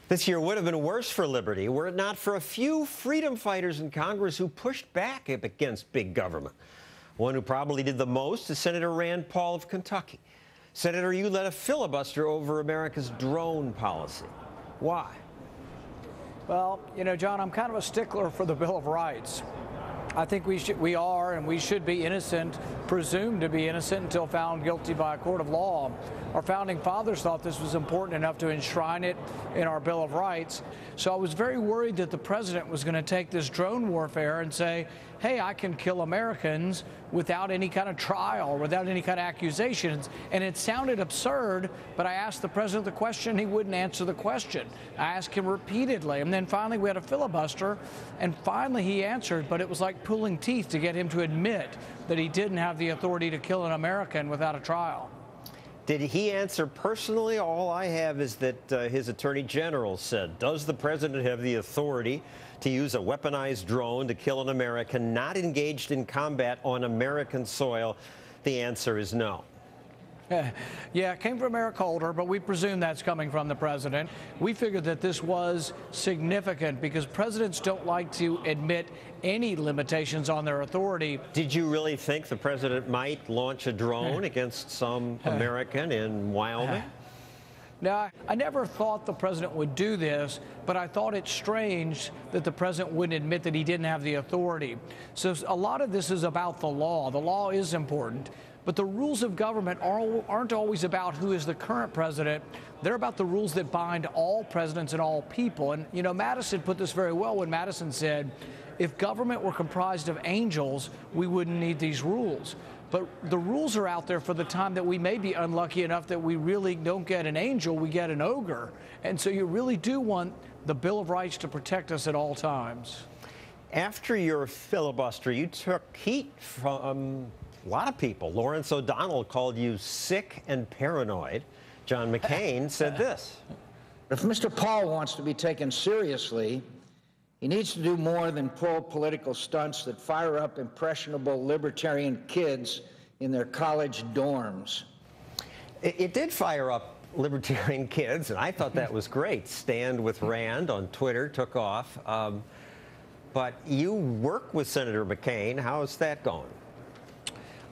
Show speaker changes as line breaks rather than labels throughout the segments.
This year would have been worse for liberty were it not for a few freedom fighters in Congress who pushed back against big government. One who probably did the most is Senator Rand Paul of Kentucky. Senator, you led a filibuster over America's drone policy. Why?
Well, you know, John, I'm kind of a stickler for the Bill of Rights. I think we are and we should be innocent, presumed to be innocent until found guilty by a court of law. Our founding fathers thought this was important enough to enshrine it in our Bill of Rights. So I was very worried that the president was going to take this drone warfare and say, hey, I can kill Americans without any kind of trial, without any kind of accusations. And it sounded absurd, but I asked the president the question, he wouldn't answer the question. I asked him repeatedly, and then finally we had a filibuster, and finally he answered, but it was like pulling teeth to get him to admit that he didn't have the authority to kill an American without a trial.
Did he answer personally? All I have is that his attorney general said, does the president have the authority to use a weaponized drone to kill an American not engaged in combat on American soil? The answer is no.
Yeah, it came from Eric Holder, but we presume that's coming from the president. We figured that this was significant because presidents don't like to admit any limitations on their authority.
Did you really think the president might launch a drone against some American in Wyoming?
Now, I never thought the president would do this, but I thought it strange that the president wouldn't admit that he didn't have the authority. So a lot of this is about the law. The law is important. But the rules of government aren't always about who is the current president. They're about the rules that bind all presidents and all people. And, you know, Madison put this very well when Madison said, if government were comprised of angels, we wouldn't need these rules. But the rules are out there for the time that we may be unlucky enough that we really don't get an angel, we get an ogre. And so you really do want the Bill of Rights to protect us at all times.
After your filibuster, you took heat from a lot of people. Lawrence O'Donnell called you sick and paranoid. John McCain said this.
If Mr. Paul wants to be taken seriously, he needs to do more than pull political stunts that fire up impressionable libertarian kids in their college dorms.
It did fire up libertarian kids, and I thought that was great. Stand with Rand on Twitter took off. But you work with Senator McCain. How's that going?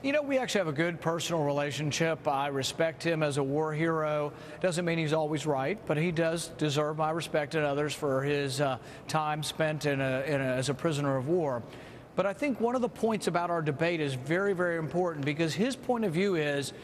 You know, we actually have a good personal relationship. I respect him as a war hero. Doesn't mean he's always right, but he does deserve my respect and others for his time spent as a prisoner of war. But I think one of the points about our debate is very, very important because his point of view is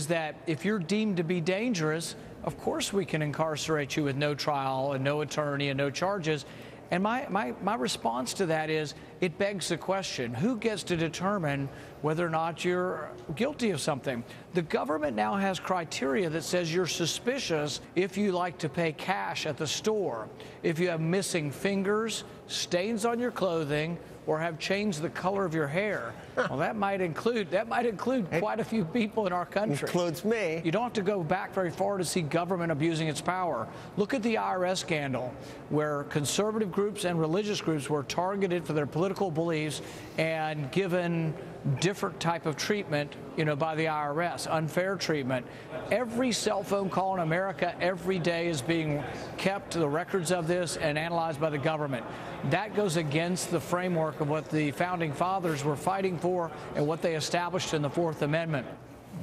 that if you're deemed to be dangerous, of course we can incarcerate you with no trial and no attorney and no charges. And my response to that is it begs the question, who gets to determine whether or not you're guilty of something? The government now has criteria that says you're suspicious if you like to pay cash at the store, if you have missing fingers, stains on your clothing, or have changed the color of your hair. Well, that might include quite a few people in our country.
Includes me.
You don't have to go back very far to see government abusing its power. Look at the IRS scandal, where conservative groups and religious groups were targeted for their political beliefs and given different type of treatment, you know, by the IRS, unfair treatment. Every cell phone call in America every day is being kept, the records of this, and analyzed by the government. That goes against the framework of what the founding fathers were fighting for and what they established in the Fourth Amendment.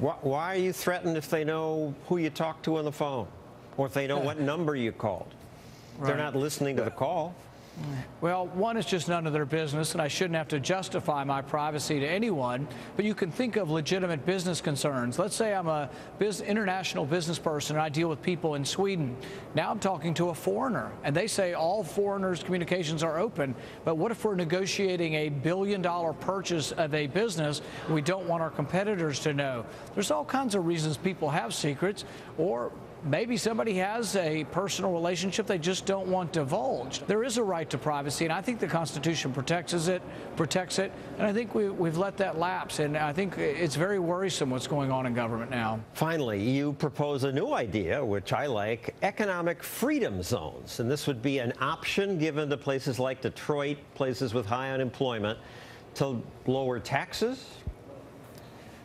Why are you threatened if they know who you talked to on the phone, or if they know what number you called? Right. They're not listening to the call.
Well, one, is just none of their business, and I shouldn't have to justify my privacy to anyone, but you can think of legitimate business concerns. Let's say I'm a international business person and I deal with people in Sweden. Now I'm talking to a foreigner, and they say all foreigners' communications are open, but what if we're negotiating a billion-dollar purchase of a business and we don't want our competitors to know? There's all kinds of reasons people have secrets, or maybe somebody has a personal relationship they just don't want divulged. There is a right to privacy, and I think the Constitution protects it, and I think we've let that lapse, and I think it's very worrisome what's going on in government now.
Finally, you propose a new idea, which I like, economic freedom zones, and this would be an option given to places like Detroit, places with high unemployment, to lower taxes,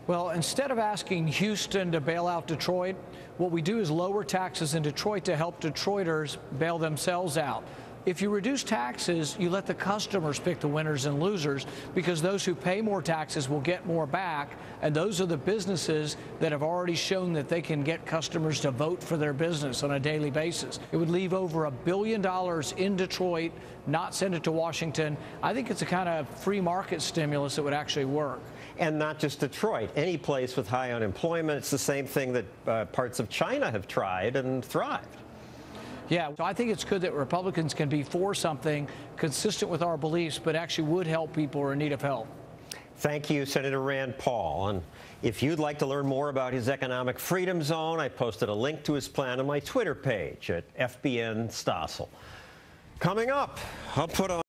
Well, instead of asking Houston to bail out Detroit, what we do is lower taxes in Detroit to help Detroiters bail themselves out. If you reduce taxes, you let the customers pick the winners and losers, because those who pay more taxes will get more back, and those are the businesses that have already shown that they can get customers to vote for their business on a daily basis. It would leave over $1 billion in Detroit, not send it to Washington. I think it's a kind of free market stimulus that would actually work.
And not just Detroit, any place with high unemployment. It's the same thing that parts of China have tried and thrived.
Yeah, so I think it's good that Republicans can be for something consistent with our beliefs, but actually would help people who are in need of help.
Thank you, Senator Rand Paul. And if you'd like to learn more about his economic freedom zone, I posted a link to his plan on my Twitter page at FBN Stossel. Coming up, I'll put on